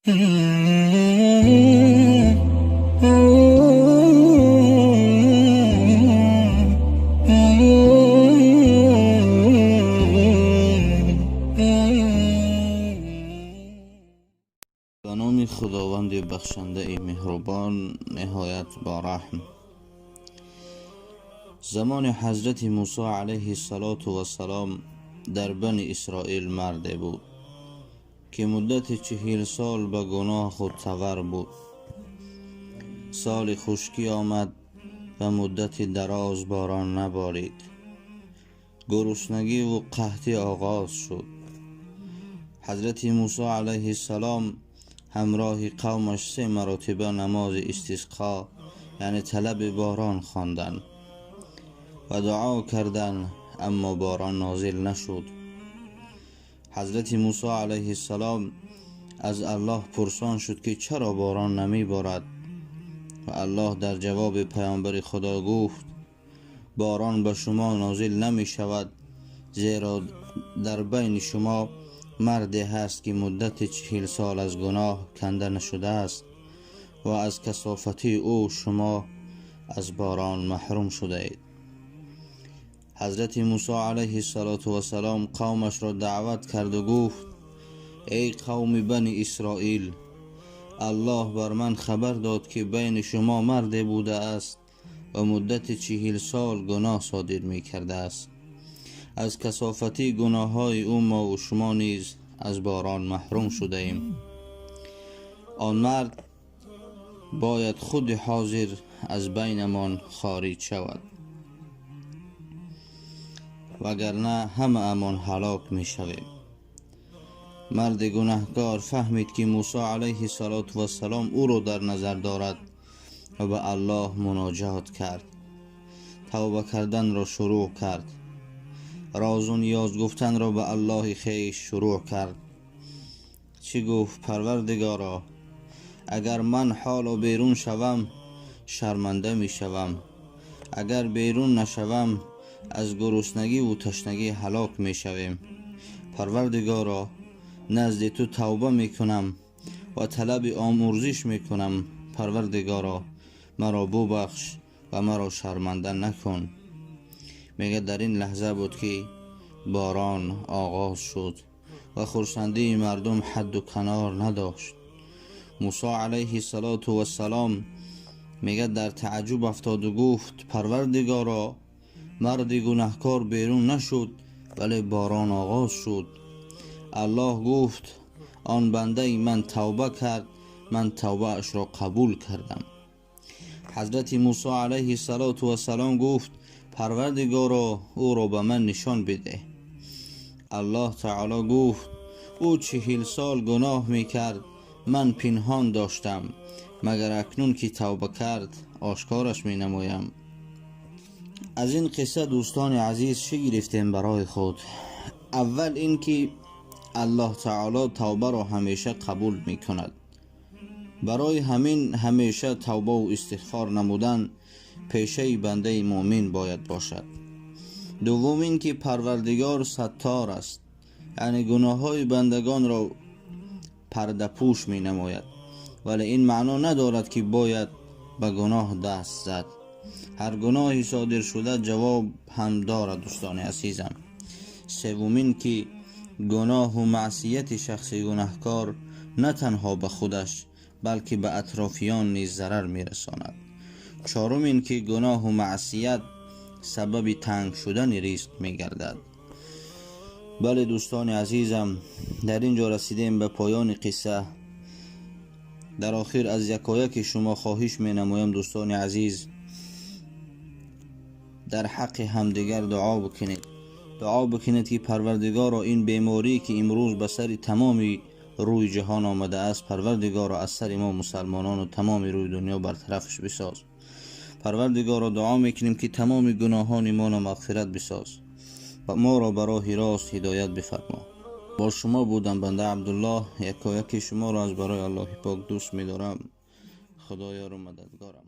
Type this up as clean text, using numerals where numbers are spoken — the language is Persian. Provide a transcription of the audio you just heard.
به نام خداوند بخشنده مهربان نهایت با رحم. زمان حضرت موسی علیه السلام در بنی اسرائیل مرد بود که مدت 40 سال به گناه خود تور بود. سال خشکی آمد و مدت دراز باران نبارید. گرسنگی و قحطی آغاز شد. حضرت موسی علیه السلام همراه قومش 3 مرتبه نماز استسقا یعنی طلب باران خواندند و دعا کردند، اما باران نازل نشد. حضرت موسی علیه السلام از الله پرسان شد که چرا باران نمی بارد و الله در جواب پیامبر خدا گفت باران به شما نازل نمی شود، زیرا در بین شما مردی هست که مدت 40 سال از گناه کنده نشده است و از کثافتی او شما از باران محروم شده اید. حضرت موسی علیه السلام قومش را دعوت کرد و گفت ای قوم بنی اسرائیل، الله بر من خبر داد که بین شما مردی بوده است و مدت 40 سال گناه صادر می کرده است. از کثافتی گناه های او ما و شما نیز از باران محروم شده ایم. آن مرد باید خود حاضر از بینمان خارج شود، وگرنه همه امان هلاک می شویم. مرد گناهکار فهمید که موسی علیه السلام او را در نظر دارد و به الله مناجات کرد. توبه کردن را شروع کرد. راز و نیاز گفتن را به الله خویش شروع کرد. چی گفت؟ پروردگارا، اگر من حالا بیرون شوم شرمنده می شوم، اگر بیرون نشوم از گرسنگی و تشنگی هلاک می شویم. پروردگارا، نزد تو توبه می کنم و طلب آمرزش می کنم. پروردگارا، مرا ببخش و مرا شرمنده نکن. میگه در این لحظه بود که باران آغاز شد و خرسندی مردم حد و کنار نداشت. موسی علیه السلام میگه در تعجب افتاد و گفت پروردگارا، مرد گناهکار بیرون نشد ولی باران آغاز شد. الله گفت آن بنده من توبه کرد، من توبه اش را قبول کردم. حضرت موسی علیه السلام گفت پروردگارا، او را به من نشان بده. الله تعالی گفت او 40 سال گناه میکرد، من پنهان داشتم، مگر اکنون که توبه کرد آشکارش می نمایم. از این قصه دوستان عزیز چه گرفتیم برای خود؟ اول این که الله تعالی توبه را همیشه قبول می کند. برای همین همیشه توبه و استغفار نمودن پیشه بنده مؤمن باید باشد. دوم این که پروردگار ستار است، یعنی گناه های بندگان را پرده پوش می نماید، ولی این معنا ندارد که باید به گناه دست زد. هر گناهی صادر شده جواب هم دارد دوستان عزیزم. سومین که گناه و معصیت شخص گناهکار نه تنها به خودش بلکه به اطرافیان نیز ضرر می رساند. چهارم این که گناه و معصیت سبب تنگ شدن رزق می گردد. بله دوستان عزیزم، در اینجا رسیدیم به پایان قصه. در آخر از یکایک شما خواهش می نمایم دوستان عزیز، در حق همدیگر دعا بکنید که پروردگار را این بیماری که امروز به سر تمامی روی جهان آمده است، پروردگار را از سر ما مسلمانان و تمام روی دنیا برطرفش بساز. پروردگار را دعا میکنیم که تمام گناهان ما را مغفرت بساز و ما را به راه راست هدایت بفرما. با شما بودم بنده عبدالله، یکایک شما را از برای الله پاک دوست می‌دارم. خدایا رو مددگارم.